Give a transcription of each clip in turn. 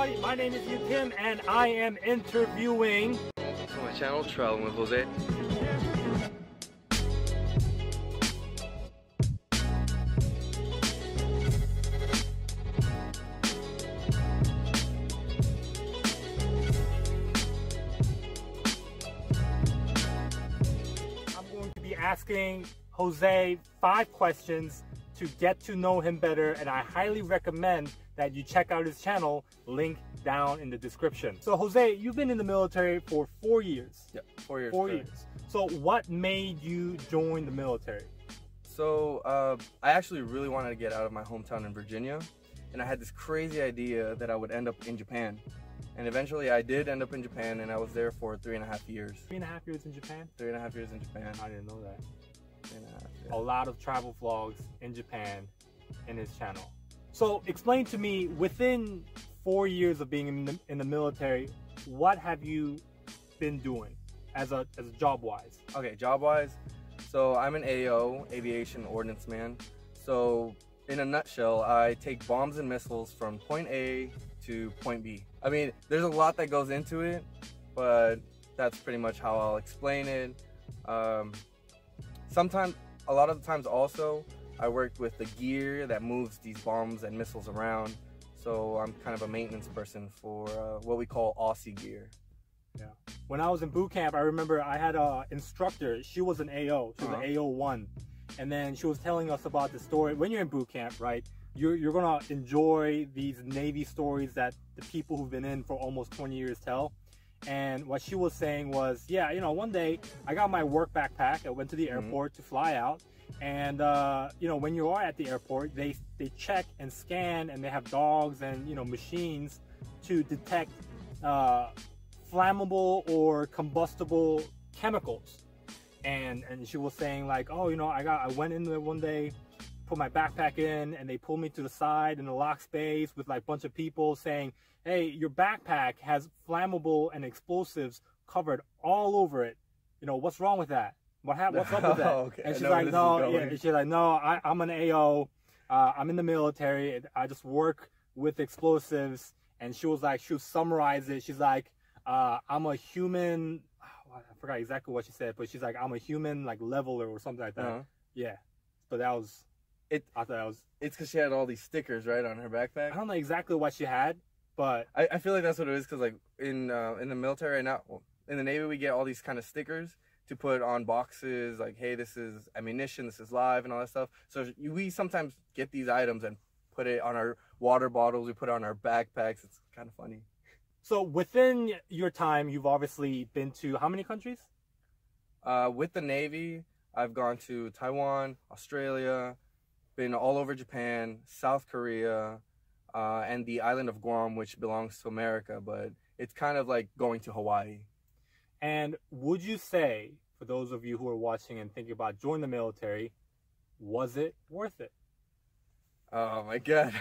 everybody, my name is Yoon and I am interviewing on my channel, Traveling with Jose. I'm going to be asking Jose 5 questions to get to know him better, and I highly recommend that you check out his channel, link down in the description. So Jose, you've been in the military for 4 years. Yep, 4 years. 4 years. So what made you join the military? So I actually really wanted to get out of my hometown in Virginia, and I had this crazy idea that I would end up in Japan. And eventually I did end up in Japan, and I was there for 3.5 years. 3.5 years in Japan? 3.5 years in Japan. I didn't know that. 3.5, yeah. A lot of travel vlogs in Japan in his channel. So explain to me, within 4 years of being in the military, what have you been doing as a job-wise? Okay, job-wise, so I'm an AO, Aviation Ordnance Man. So in a nutshell, I take bombs and missiles from point A to point B. I mean, there's a lot that goes into it, but that's pretty much how I'll explain it. A lot of the times also, I worked with the gear that moves these bombs and missiles around. So I'm kind of a maintenance person for what we call Aussie gear. Yeah. When I was in boot camp, I remember I had an instructor. She was an AO. She was an AO1. And then she was telling us about the story. When you're in boot camp, right, you're going to enjoy these Navy stories that the people who've been in for almost 20 years tell. And what she was saying was, yeah, you know, one day I got my work backpack. I went to the airport to fly out. And, you know, when you are at the airport, they check and scan, and they have dogs and, you know, machines to detect flammable or combustible chemicals. And she was saying like, oh, you know, I went in there one day, put my backpack in, and they pulled me to the side in the lock space with like a bunch of people saying, hey, your backpack has flammable and explosives covered all over it. You know, what's wrong with that? What's up with that? Okay. And she's like, no, yeah. She's like, no, I'm an AO. I'm in the military. I just work with explosives. And she was summarize it. She's like, I'm a human. I forgot exactly what she said, but she's like, I'm a human like leveler or something like that. Yeah. But that was it. I thought that was. It's because she had all these stickers, right, on her backpack. I don't know exactly what she had, but I feel like that's what it is. Because like in the military right now, well, in the Navy, we get all these kind of stickers to put on boxes, like, hey, this is ammunition, this is live, and all that stuff. So we sometimes get these items and put it on our water bottles, we put it on our backpacks. It's kind of funny. So within your time, you've obviously been to how many countries? With the Navy, I've gone to Taiwan, Australia, been all over Japan, South Korea, and the island of Guam, which belongs to America, but it's kind of like going to Hawaii. And would you say, for those of you who are watching and thinking about joining the military, was it worth it? Oh my God.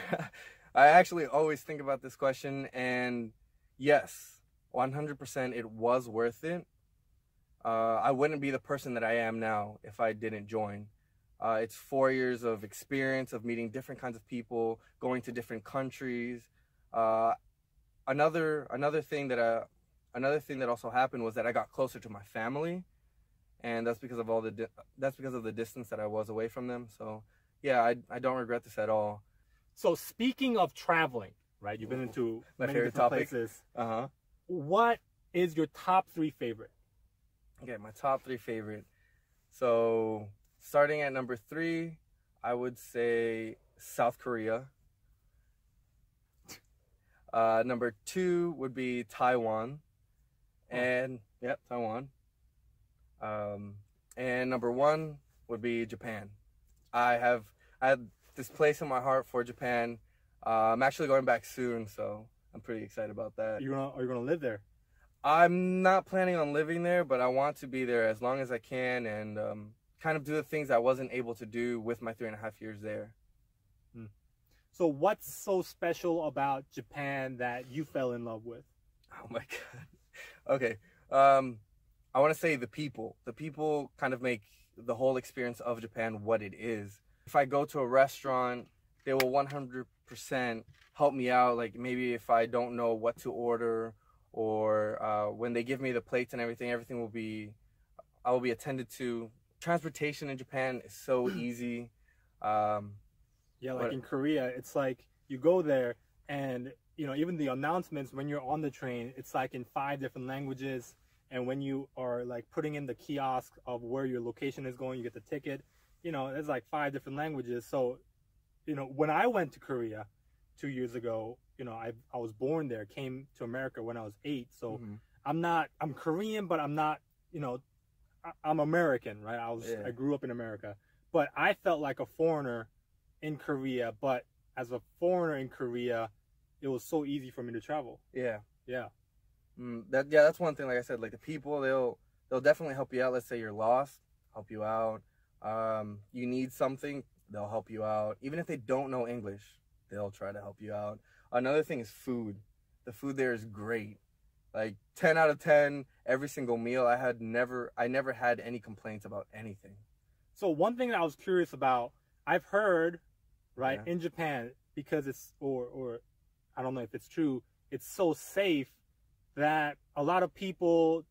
I actually always think about this question, and yes, 100% it was worth it. I wouldn't be the person that I am now if I didn't join. It's 4 years of experience of meeting different kinds of people, going to different countries. Another thing that also happened was that I got closer to my family, and that's because of the distance that I was away from them. So yeah, I don't regret this at all. So speaking of traveling, right? You've been into my many favorite different topic. places. What is your top 3 favorite? Okay, my top 3 favorite. So starting at number 3, I would say South Korea. Number 2 would be Taiwan. And yep, Taiwan. And number 1 would be Japan. I had this place in my heart for Japan. I'm actually going back soon, so I'm pretty excited about that. Are you gonna live there? I'm not planning on living there, but I want to be there as long as I can, and kind of do the things I wasn't able to do with my 3.5 years there. So what's so special about Japan that you fell in love with? Oh my God. Okay. I want to say the people. The people kind of make the whole experience of Japan what it is. If I go to a restaurant they will 100% help me out. Like maybe if I don't know what to order, or when they give me the plates and everything, I will be attended to. Transportation in Japan is so easy. Yeah, like in Korea, it's like you go there and, you know, even the announcements when you're on the train, it's like in 5 different languages. And when you are like putting in the kiosk of where your location is going, you get the ticket, you know, there's like 5 different languages. So, you know, when I went to Korea 2 years ago, you know, I was born there, came to America when I was 8. So I'm Korean, but I'm not, you know, I'm American, right? I grew up in America, but I felt like a foreigner in Korea. But as a foreigner in Korea, it was so easy for me to travel. Yeah. That's one thing. Like I said, like the people, they'll definitely help you out. Let's say you're lost, help you out. You need something, they'll help you out. Even if they don't know English, they'll try to help you out. Another thing is food. The food there is great. Like 10 out of 10, every single meal. I never had any complaints about anything. So one thing that I was curious about, I've heard, right, in Japan, because it's, or I don't know if it's true, it's so safe that a lot of people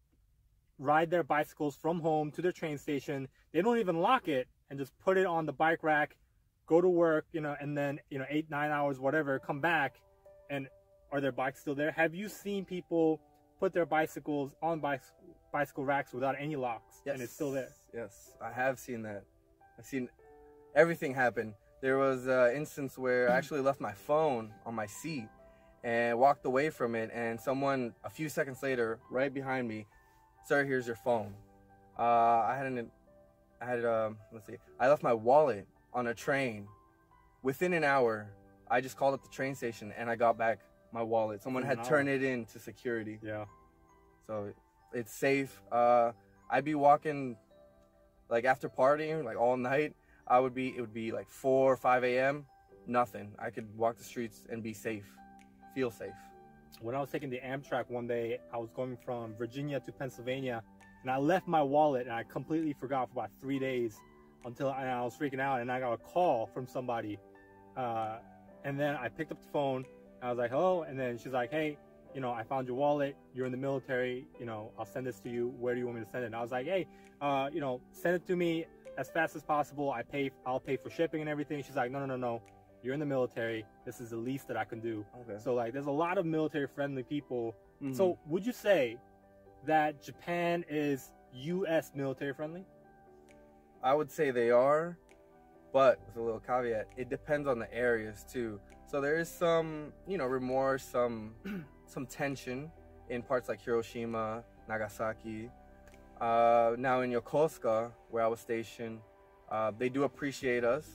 ride their bicycles from home to their train station. They don't even lock it and just put it on the bike rack, go to work, you know, and then, you know, 8, 9 hours, whatever, come back, and are their bikes still there? Have you seen people put their bicycles on bicycle racks without any locks, and it's still there? Yes, I have seen that. I've seen everything happen. There was an instance where I actually left my phone on my seat and walked away from it, and someone a few seconds later, right behind me, "Sir, here's your phone." I left my wallet on a train. Within an hour, I just called up the train station and I got back my wallet. Someone had turned it in to security. Yeah. So it's safe. I'd be walking, like after partying, like all night. It would be like 4 or 5 a.m. Nothing. I could walk the streets and be safe, feel safe. When I was taking the Amtrak one day, I was going from Virginia to Pennsylvania, and I left my wallet and I completely forgot for about 3 days until I was freaking out, and I got a call from somebody. And then I picked up the phone. I was like, hello. And then she's like, hey, you know, I found your wallet. You're in the military. You know, I'll send this to you. Where do you want me to send it? And I was like, hey, you know, send it to me as fast as possible. I'll pay for shipping and everything. She's like, no. You're in the military. This is the least that I can do. Okay. So like, there's a lot of military friendly people. So would you say that Japan is U.S. military friendly? I would say they are, but with a little caveat, it depends on the areas too. So there is some, you know, remorse, some tension in parts like Hiroshima, Nagasaki. Now in Yokosuka, where I was stationed, they do appreciate us.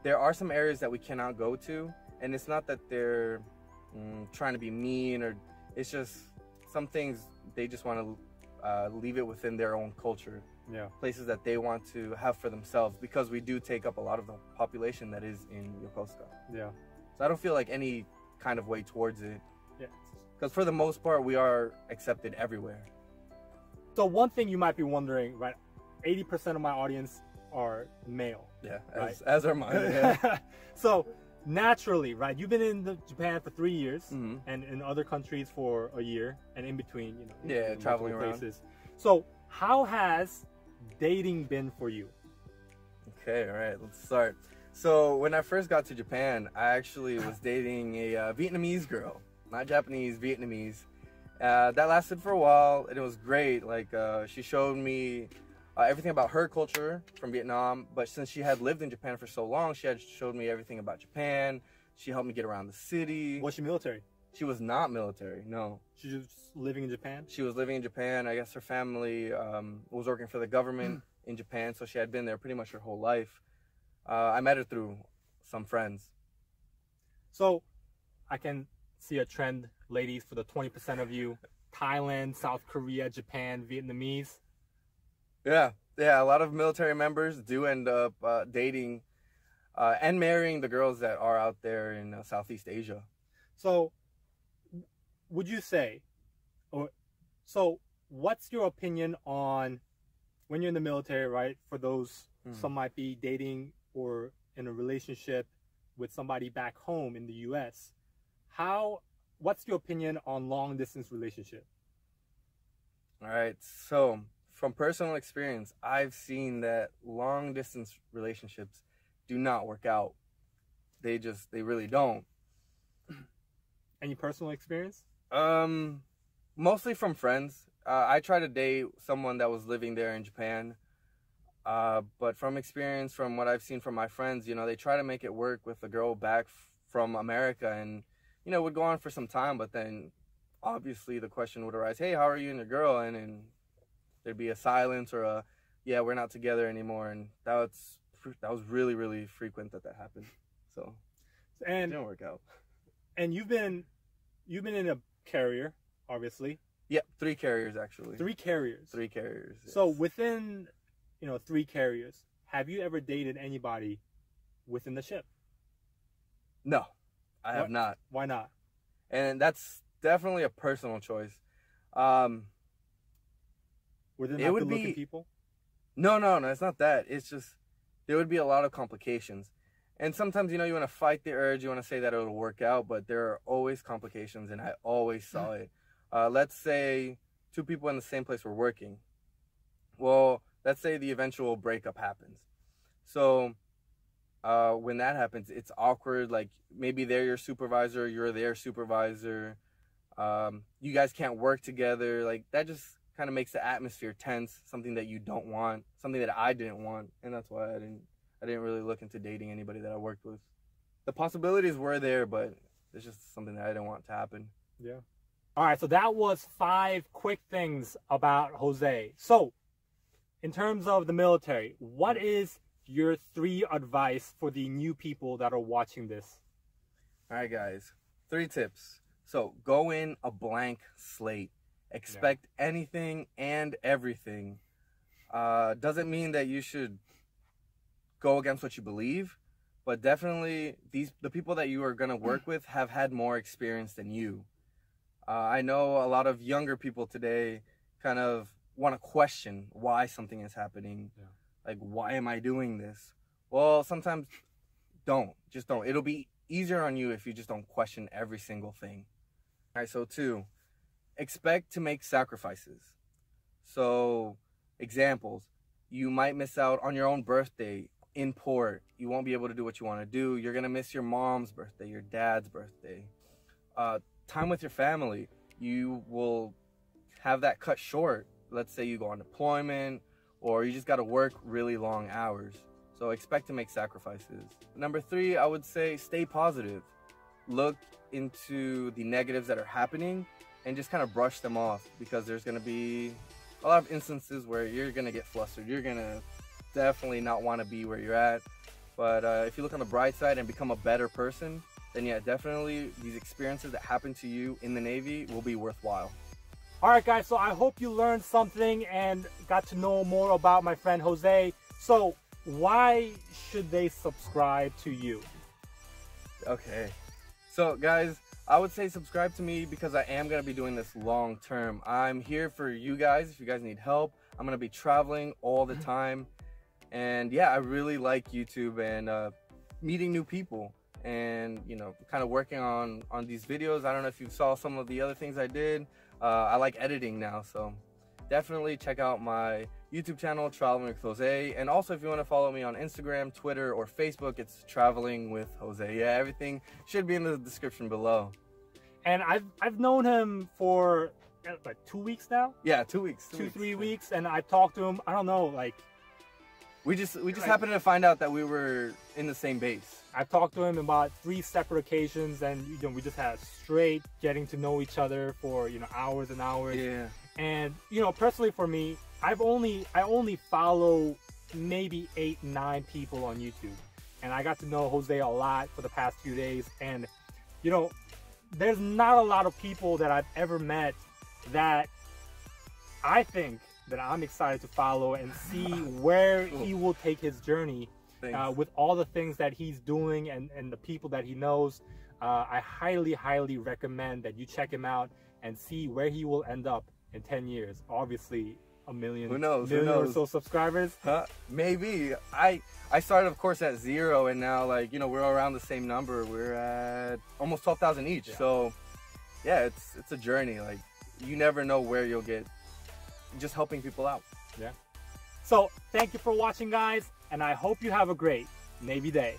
There are some areas that we cannot go to, and it's not that they're trying to be mean, or it's just some things they just want to leave it within their own culture. Yeah. Places that they want to have for themselves, because we do take up a lot of the population that is in Yokosuka. Yeah. So I don't feel like any kind of way towards it. Yeah. Because for the most part, we are accepted everywhere. So one thing you might be wondering, right? 80% of my audience are male. Yeah, right? as are mine. Yeah. So naturally, right? You've been in Japan for 3 years, and in other countries for a year, and in between, you know. Yeah, traveling around. Places. So how has dating been for you? Okay, all right, let's start. So when I first got to Japan, I actually was dating a Vietnamese girl, not Japanese, Vietnamese. That lasted for a while, and it was great. Like she showed me everything about her culture from Vietnam, but since she had lived in Japan for so long, she had showed me everything about Japan. She helped me get around the city. Was she military? She was not military, no. She was living in Japan? She was living in Japan. I guess her family was working for the government in Japan, so she had been there pretty much her whole life. I met her through some friends. So I can see a trend, ladies, for the 20% of you. Thailand, South Korea, Japan, Vietnamese. Yeah, a lot of military members do end up dating and marrying the girls that are out there in Southeast Asia. So would you say, what's your opinion on when you're in the military, right? For those, some might be dating or in a relationship with somebody back home in the US. What's your opinion on long distance relationship? All right, so from personal experience, I've seen that long distance relationships do not work out. They really don't. Any personal experience? Mostly from friends. I tried to date someone that was living there in Japan. But from experience, from what I've seen from my friends, you know, they try to make it work with a girl back from America, and, you know, it would go on for some time, but then obviously the question would arise, hey, how are you and your girl? And there'd be a silence or a, yeah, we're not together anymore. And that was really, really frequent that happened. So it didn't work out. And you've been in a carrier, obviously. Yep, 3 carriers actually. 3 carriers. 3 carriers. Yes. So within, 3 carriers, have you ever dated anybody within the ship? No, I have not. Why not? And that's definitely a personal choice. Were there not good-looking people? No, it's not that. It's just there would be a lot of complications. And sometimes, you want to fight the urge, you want to say that it'll work out, but there are always complications, and I always saw it. Let's say 2 people in the same place were working. Well, let's say the eventual breakup happens. So when that happens, it's awkward. Like, maybe they're your supervisor, you're their supervisor. You guys can't work together. Like, that just kind of makes the atmosphere tense, something that you don't want, something that I didn't want. And that's why I didn't really look into dating anybody that I worked with. The possibilities were there, but it's just something that I didn't want to happen. Yeah. All right, so that was 5 quick things about Jose. So, in terms of the military, what is your 3 advice for the new people that are watching this? All right, guys, 3 tips. So, go in a blank slate. Expect anything and everything. Doesn't mean that you should go against what you believe, but definitely the people that you are going to work with have had more experience than you. I know a lot of younger people today kind of want to question why something is happening. Yeah. Like, why am I doing this? Well, sometimes just don't. It'll be easier on you if you just don't question every single thing. All right, so 2, expect to make sacrifices. So, examples, you might miss out on your own birthday in port. You won't be able to do what you want to do. You're going to miss your mom's birthday, your dad's birthday. Time with your family, you will have that cut short. Let's say you go on deployment, or you just got to work really long hours. So expect to make sacrifices. Number 3, I would say stay positive. Look into the negatives that are happening and just kind of brush them off, because there's going to be a lot of instances where you're going to get flustered. You're going to definitely not want to be where you're at. But if you look on the bright side and become a better person, then yeah, definitely these experiences that happen to you in the Navy will be worthwhile. All right, guys, so I hope you learned something and got to know more about my friend Jose. So why should they subscribe to you? Okay, so guys, I would say subscribe to me because I am going to be doing this long term. I'm here for you guys. If you guys need help, I'm going to be traveling all the time. And yeah, I really like YouTube and meeting new people and, kind of working on these videos. I don't know if you saw some of the other things I did. I like editing now, so definitely check out my YouTube channel, Traveling with Jose. And also, if you want to follow me on Instagram, Twitter, or Facebook, it's Traveling with Jose. Yeah, everything should be in the description below. And I've known him for like 2 weeks now. Yeah, 2 weeks. 3 weeks, and I talked to him. I don't know, like we just happened to find out that we were in the same base. I talked to him about 3 separate occasions, and we just had straight getting to know each other for hours and hours. Yeah. And personally for me, I only follow maybe 8-9 people on YouTube, and I got to know Jose a lot for the past few days. And there's not a lot of people that I've ever met that I think that I'm excited to follow and see where he will take his journey with all the things that he's doing and the people that he knows. I highly recommend that you check him out and see where he will end up in 10 years. Obviously, a million. Who knows? Million Who knows? or so subscribers. Huh? Maybe. I started, of course, at 0, and now, like, you know, we're around the same number. We're at almost 12,000 each. Yeah. So, yeah, it's a journey. Like, you never know where you'll get just helping people out. Yeah. So, thank you for watching, guys, and I hope you have a great Navy day.